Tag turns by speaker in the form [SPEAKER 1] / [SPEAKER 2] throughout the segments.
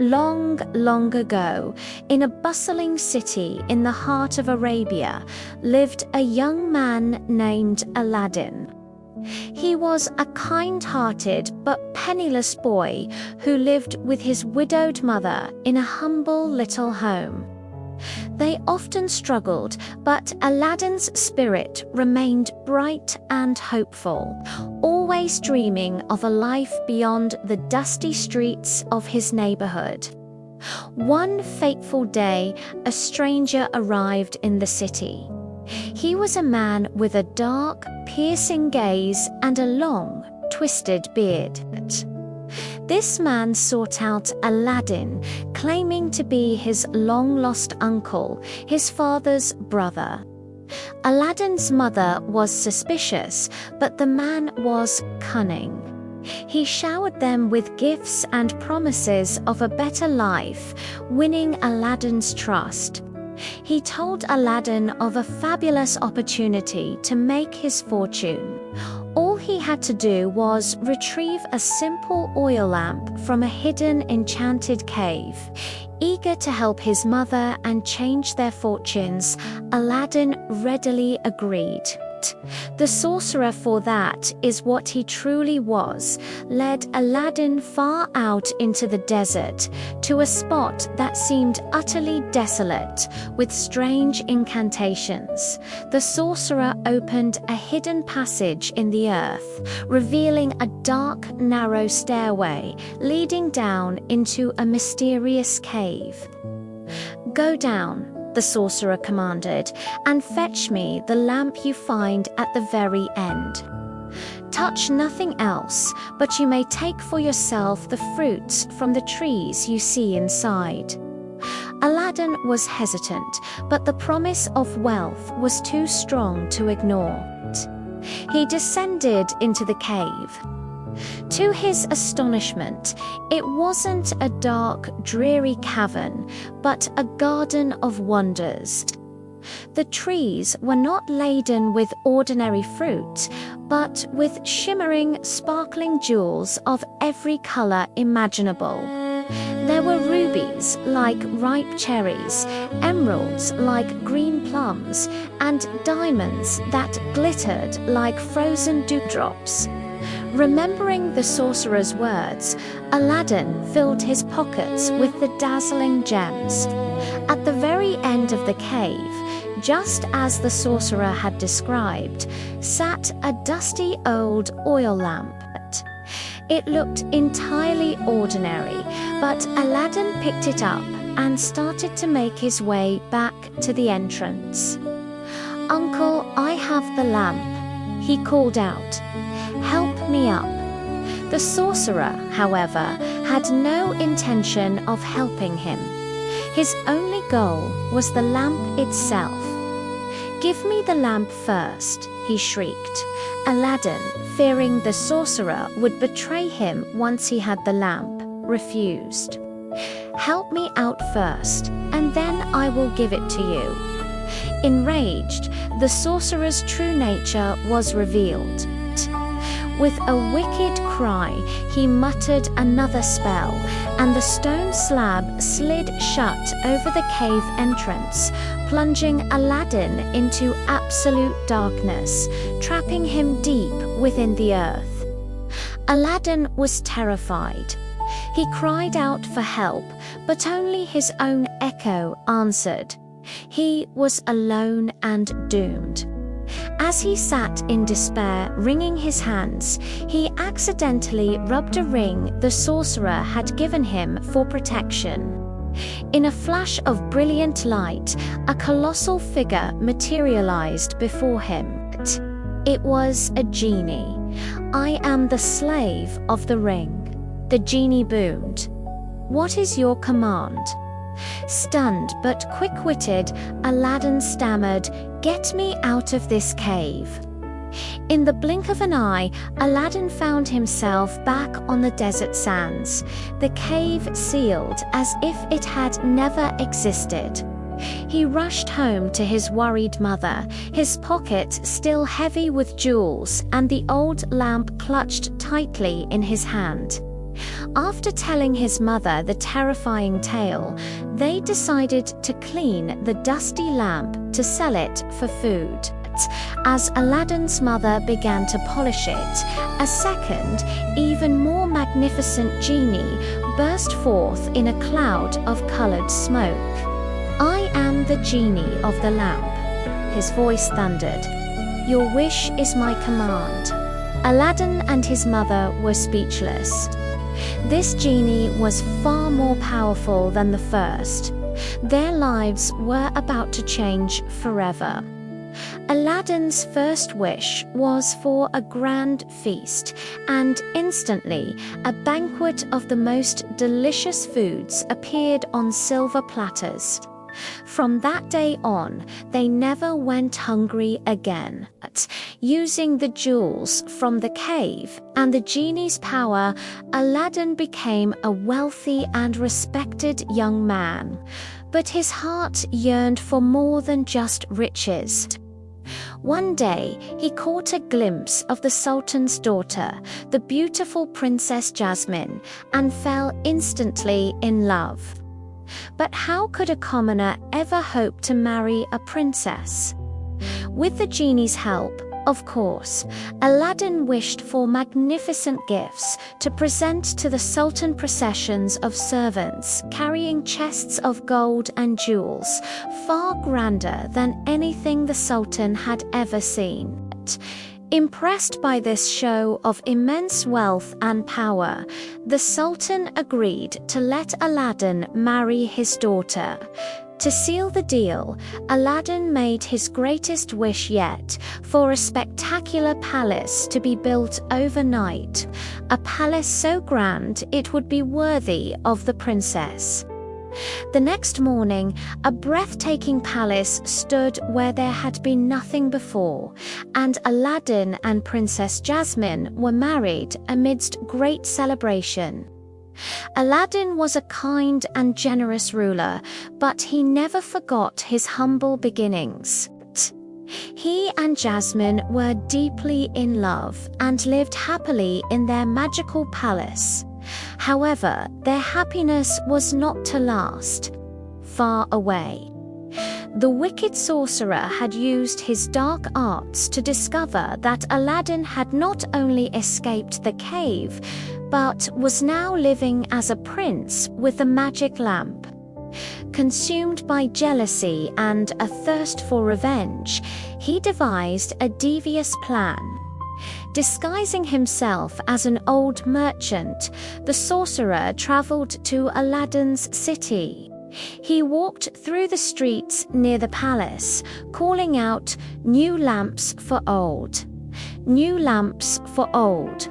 [SPEAKER 1] Long, long ago, in a bustling city in the heart of Arabia, lived a young man named Aladdin. He was a kind-hearted but penniless boy who lived with his widowed mother in a humble little home. They often struggled, but Aladdin's spirit remained bright and hopeful, always dreaming of a life beyond the dusty streets of his neighborhood. One fateful day, a stranger arrived in the city. He was a man with a dark, piercing gaze and a long, twisted beard. This man sought out Aladdin, claiming to be his long-lost uncle, his father's brother. Aladdin's mother was suspicious, but the man was cunning. He showered them with gifts and promises of a better life, winning Aladdin's trust. He told Aladdin of a fabulous opportunity to make his fortune. All he had to do was retrieve a simple oil lamp from a hidden enchanted cave. Eager to help his mother and change their fortunes, Aladdin readily agreed. The sorcerer, for that is what he truly was, led Aladdin far out into the desert, to a spot that seemed utterly desolate, with strange incantations. The sorcerer opened a hidden passage in the earth, revealing a dark, narrow stairway leading down into a mysterious cave. "Go down," the sorcerer commanded, "and fetch me the lamp you find at the very end. Touch nothing else, but you may take for yourself the fruits from the trees you see inside." Aladdin was hesitant, but the promise of wealth was too strong to ignore. He descended into the cave. To his astonishment, it wasn't a dark, dreary cavern, but a garden of wonders. The trees were not laden with ordinary fruit, but with shimmering, sparkling jewels of every color imaginable. There were rubies like ripe cherries, emeralds like green plums, and diamonds that glittered like frozen dewdrops. Remembering the sorcerer's words, Aladdin filled his pockets with the dazzling gems. At the very end of the cave, just as the sorcerer had described, sat a dusty old oil lamp. It looked entirely ordinary, but Aladdin picked it up and started to make his way back to the entrance. "Uncle, I have the lamp," he called out. "Help me up." The sorcerer, however, had no intention of helping him. His only goal was the lamp itself. "Give me the lamp first," he shrieked. Aladdin, fearing the sorcerer would betray him once he had the lamp, refused. "Help me out first, and then I will give it to you." Enraged, the sorcerer's true nature was revealed. With a wicked cry, he muttered another spell, and the stone slab slid shut over the cave entrance, plunging Aladdin into absolute darkness, trapping him deep within the earth. Aladdin was terrified. He cried out for help, but only his own echo answered. He was alone and doomed. As he sat in despair, wringing his hands, he accidentally rubbed a ring the sorcerer had given him for protection. In a flash of brilliant light, a colossal figure materialized before him. It was a genie. "I am the slave of the ring," the genie boomed. "What is your command?" Stunned but quick-witted, Aladdin stammered, "Get me out of this cave." In the blink of an eye, Aladdin found himself back on the desert sands, the cave sealed as if it had never existed. He rushed home to his worried mother, his pocket still heavy with jewels and the old lamp clutched tightly in his hand. After telling his mother the terrifying tale, they decided to clean the dusty lamp to sell it for food. As Aladdin's mother began to polish it, a second, even more magnificent genie burst forth in a cloud of colored smoke. "I am the genie of the lamp," his voice thundered. "Your wish is my command." Aladdin and his mother were speechless. This genie was far more powerful than the first. Their lives were about to change forever. Aladdin's first wish was for a grand feast, and instantly a banquet of the most delicious foods appeared on silver platters. From that day on, they never went hungry again. Using the jewels from the cave and the genie's power, Aladdin became a wealthy and respected young man. But his heart yearned for more than just riches. One day, he caught a glimpse of the Sultan's daughter, the beautiful Princess Jasmine, and fell instantly in love. But how could a commoner ever hope to marry a princess? With the genie's help, of course, Aladdin wished for magnificent gifts to present to the Sultan, processions of servants carrying chests of gold and jewels, far grander than anything the Sultan had ever seen. Impressed by this show of immense wealth and power, the Sultan agreed to let Aladdin marry his daughter. To seal the deal, Aladdin made his greatest wish yet for a spectacular palace to be built overnight, a palace so grand it would be worthy of the princess. The next morning, a breathtaking palace stood where there had been nothing before, and Aladdin and Princess Jasmine were married amidst great celebration. Aladdin was a kind and generous ruler, but he never forgot his humble beginnings. He and Jasmine were deeply in love and lived happily in their magical palace. However, their happiness was not to last. Far away, the wicked sorcerer had used his dark arts to discover that Aladdin had not only escaped the cave, but was now living as a prince with a magic lamp. Consumed by jealousy and a thirst for revenge, he devised a devious plan. Disguising himself as an old merchant, the sorcerer traveled to Aladdin's city. He walked through the streets near the palace, calling out, "New lamps for old. New lamps for old."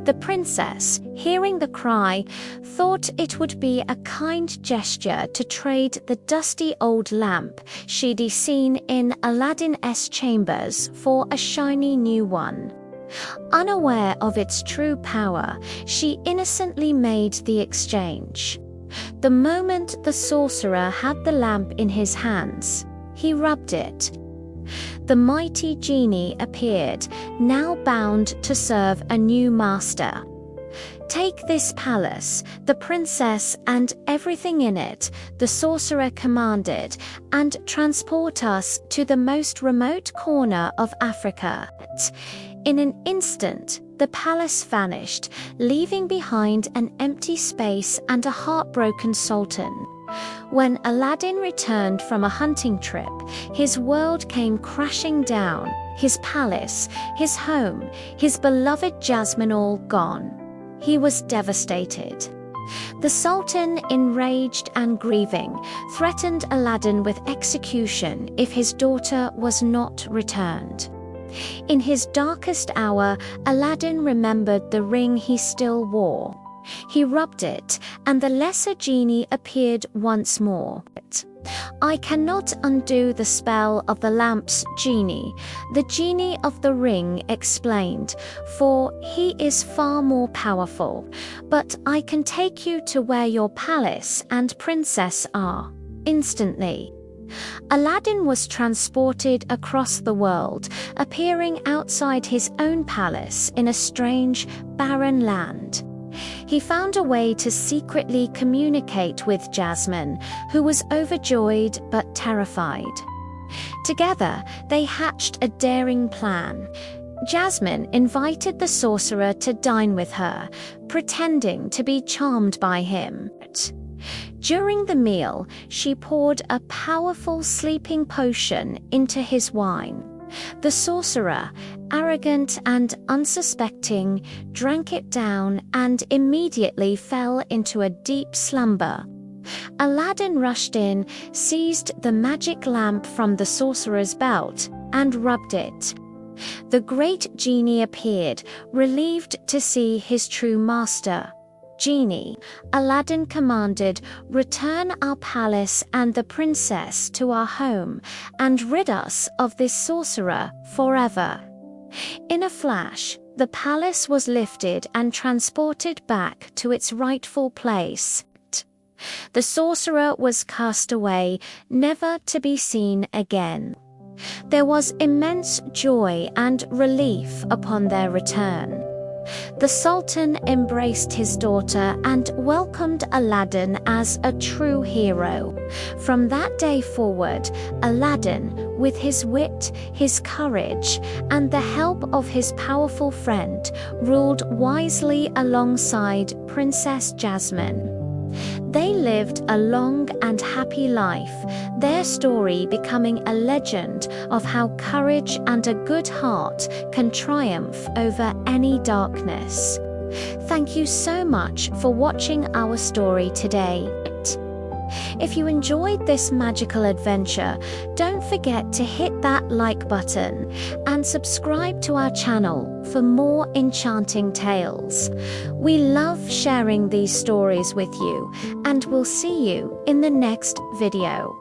[SPEAKER 1] The princess, hearing the cry, thought it would be a kind gesture to trade the dusty old lamp she'd seen in Aladdin's chambers for a shiny new one. Unaware of its true power, she innocently made the exchange. The moment the sorcerer had the lamp in his hands, he rubbed it. The mighty genie appeared, now bound to serve a new master. "Take this palace, the princess and everything in it," the sorcerer commanded, "and transport us to the most remote corner of Africa." In an instant, the palace vanished, leaving behind an empty space and a heartbroken sultan. When Aladdin returned from a hunting trip, his world came crashing down, his palace, his home, his beloved Jasmine all gone. He was devastated. The Sultan, enraged and grieving, threatened Aladdin with execution if his daughter was not returned. In his darkest hour, Aladdin remembered the ring he still wore. He rubbed it, and the lesser genie appeared once more. "I cannot undo the spell of the lamp's genie," the genie of the ring explained, "for he is far more powerful. But I can take you to where your palace and princess are." Instantly, Aladdin was transported across the world, appearing outside his own palace in a strange, barren land. He found a way to secretly communicate with Jasmine, who was overjoyed but terrified. Together, they hatched a daring plan. Jasmine invited the sorcerer to dine with her, pretending to be charmed by him. During the meal, she poured a powerful sleeping potion into his wine. The sorcerer, arrogant and unsuspecting, drank it down and immediately fell into a deep slumber. Aladdin rushed in, seized the magic lamp from the sorcerer's belt, and rubbed it. The great genie appeared, relieved to see his true master. "Genie," Aladdin commanded, "return our palace and the princess to our home, and rid us of this sorcerer forever." In a flash, the palace was lifted and transported back to its rightful place. The sorcerer was cast away, never to be seen again. There was immense joy and relief upon their return. The Sultan embraced his daughter and welcomed Aladdin as a true hero. From that day forward, Aladdin, with his wit, his courage, and the help of his powerful friend, ruled wisely alongside Princess Jasmine. They lived a long and happy life, their story becoming a legend of how courage and a good heart can triumph over any darkness. Thank you so much for watching our story today. If you enjoyed this magical adventure, don't forget to hit that like button and subscribe to our channel for more enchanting tales. We love sharing these stories with you, and we'll see you in the next video.